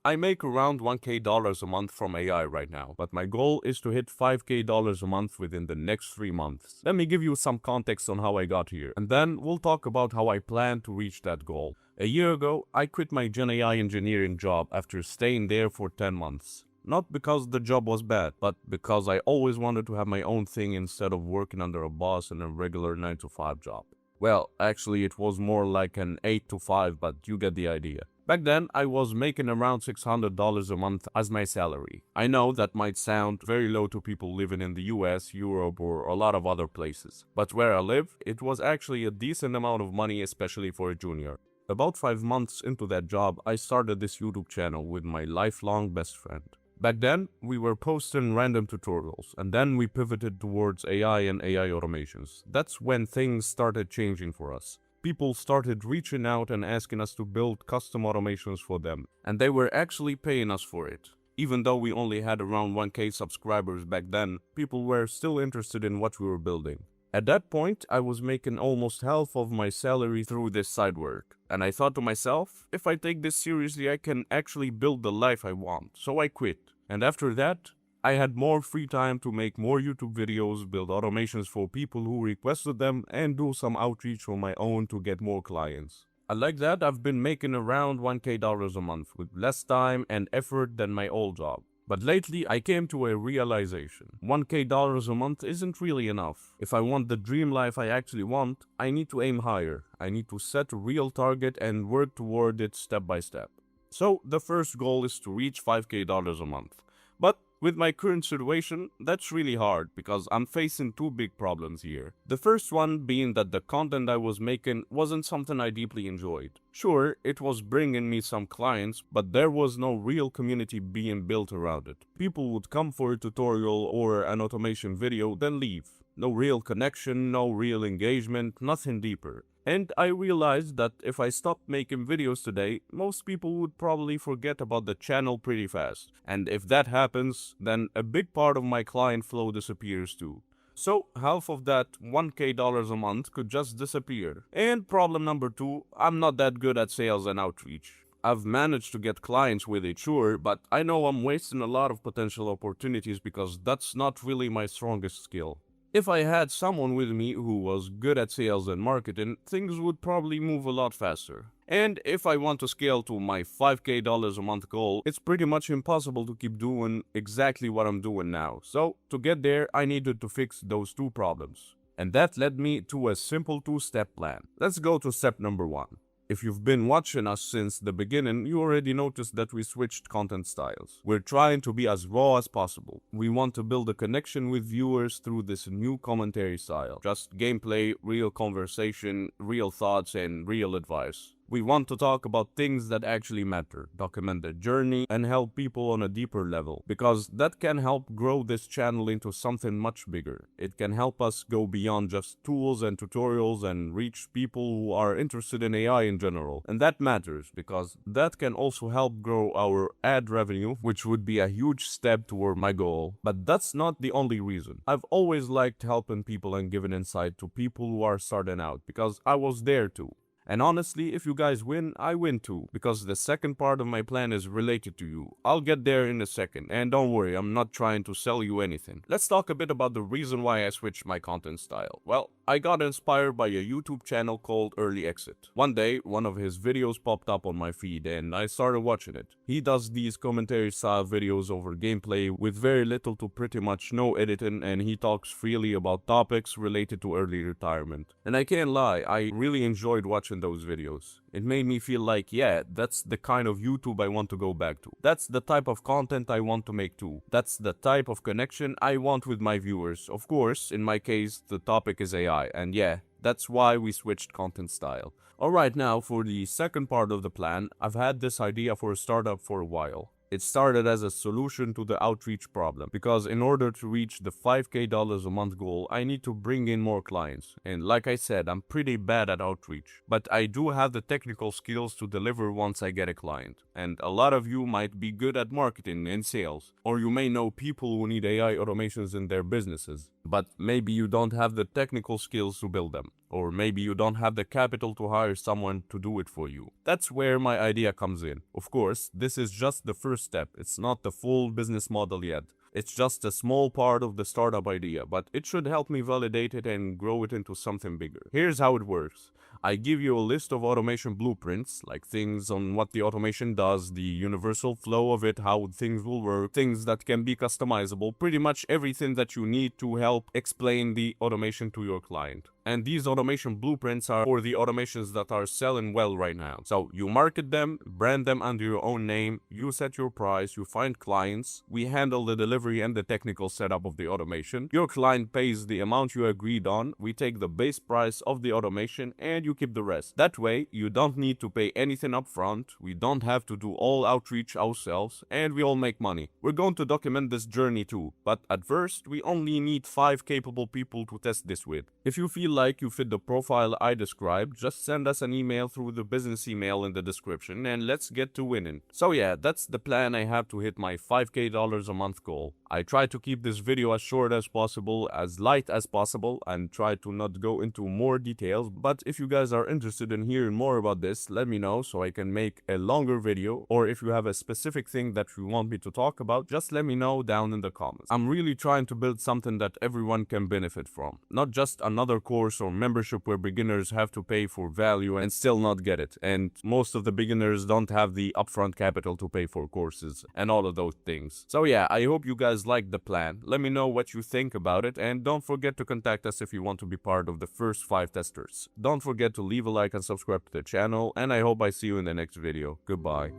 I make around $1K a month from AI right now, but my goal is to hit $5K a month within the next 3 months. Let me give you some context on how I got here, and then we'll talk about how I plan to reach that goal. A year ago, I quit my Gen AI engineering job after staying there for 10 months. Not because the job was bad, but because I always wanted to have my own thing instead of working under a boss in a regular 9 to 5 job. Well, actually it was more like an 8 to 5, but you get the idea. Back then, I was making around $600 a month as my salary. I know that might sound very low to people living in the US, Europe, or a lot of other places. But where I live, it was actually a decent amount of money, especially for a junior. About 5 months into that job, I started this YouTube channel with my lifelong best friend. Back then, we were posting random tutorials, and then we pivoted towards AI and AI automations. That's when things started changing for us. People started reaching out and asking us to build custom automations for them, and they were actually paying us for it. Even though we only had around 1K subscribers back then, people were still interested in what we were building. At that point, I was making almost half of my salary through this side work, and I thought to myself, if I take this seriously, I can actually build the life I want, so I quit. And after that, I had more free time to make more YouTube videos, build automations for people who requested them, and do some outreach on my own to get more clients. And like that, I've been making around $1K a month with less time and effort than my old job. But lately, I came to a realization. $1K a month isn't really enough. If I want the dream life I actually want, I need to aim higher. I need to set a real target and work toward it step by step. So, the first goal is to reach $5K a month. But with my current situation, that's really hard because I'm facing two big problems here. The first one being that the content I was making wasn't something I deeply enjoyed. Sure, it was bringing me some clients, but there was no real community being built around it. People would come for a tutorial or an automation video, then leave. No real connection, no real engagement, nothing deeper. And I realized that if I stopped making videos today, most people would probably forget about the channel pretty fast. And if that happens, then a big part of my client flow disappears too. So half of that $1K a month could just disappear. And problem number two, I'm not that good at sales and outreach. I've managed to get clients with it, sure, but I know I'm wasting a lot of potential opportunities because that's not really my strongest skill. If I had someone with me who was good at sales and marketing, things would probably move a lot faster. And if I want to scale to my $5K a month goal, it's pretty much impossible to keep doing exactly what I'm doing now. So, to get there, I needed to fix those two problems. And that led me to a simple two-step plan. Let's go to step number 1. If you've been watching us since the beginning, you already noticed that we switched content styles. We're trying to be as raw as possible. We want to build a connection with viewers through this new commentary style. Just gameplay, real conversation, real thoughts, and real advice. We want to talk about things that actually matter, document the journey, and help people on a deeper level, because that can help grow this channel into something much bigger. It can help us go beyond just tools and tutorials and reach people who are interested in AI in general. And that matters, because that can also help grow our ad revenue, which would be a huge step toward my goal. But that's not the only reason. I've always liked helping people and giving insight to people who are starting out, because I was there too. And honestly, if you guys win, I win too, because the second part of my plan is related to you. I'll get there in a second, and don't worry, I'm not trying to sell you anything. Let's talk a bit about the reason why I switched my content style. Well, I got inspired by a YouTube channel called Early Exit. One day, one of his videos popped up on my feed and I started watching it. He does these commentary style videos over gameplay with very little to pretty much no editing, and he talks freely about topics related to early retirement. And I can't lie, I really enjoyed watching those videos. It made me feel like, yeah, that's the kind of YouTube I want to go back to. That's the type of content I want to make too. That's the type of connection I want with my viewers. Of course, in my case, the topic is AI, and yeah, that's why we switched content style. Alright, now for the second part of the plan, I've had this idea for a startup for a while. It started as a solution to the outreach problem, because in order to reach the $5K a month goal, I need to bring in more clients. And like I said, I'm pretty bad at outreach, but I do have the technical skills to deliver once I get a client. And a lot of you might be good at marketing and sales, or you may know people who need AI automations in their businesses, but maybe you don't have the technical skills to build them. or maybe you don't have the capital to hire someone to do it for you. That's where my idea comes in. Of course, this is just the first step. It's not the full business model yet. It's just a small part of the startup idea, but it should help me validate it and grow it into something bigger. Here's how it works. I give you a list of automation blueprints, like things on what the automation does, the universal flow of it, how things will work, things that can be customizable, pretty much everything that you need to help explain the automation to your client. And these automation blueprints are for the automations that are selling well right now. So you market them, brand them under your own name, you set your price, you find clients, we handle the delivery and the technical setup of the automation. Your client pays the amount you agreed on, we take the base price of the automation and you keep the rest. That way, you don't need to pay anything up front, we don't have to do all outreach ourselves, and we all make money. We're going to document this journey too, but at first, we only need 5 capable people to test this with. If you feel like you fit the profile I described, just send us an email through the business email in the description and let's get to winning. So yeah, that's the plan I have to hit my $5K a month goal. I try to keep this video as short as possible, as light as possible, and try to not go into more details, but if you guys are interested in hearing more about this, let me know so I can make a longer video, or if you have a specific thing that you want me to talk about, just let me know down in the comments. I'm really trying to build something that everyone can benefit from, not just another course or membership where beginners have to pay for value and still not get it, and most of the beginners don't have the upfront capital to pay for courses and all of those things. So yeah, I hope you guys like the plan. Let me know what you think about it, and don't forget to contact us if you want to be part of the first 5 testers. Don't forget to leave a like and subscribe to the channel, and I hope I see you in the next video. Goodbye.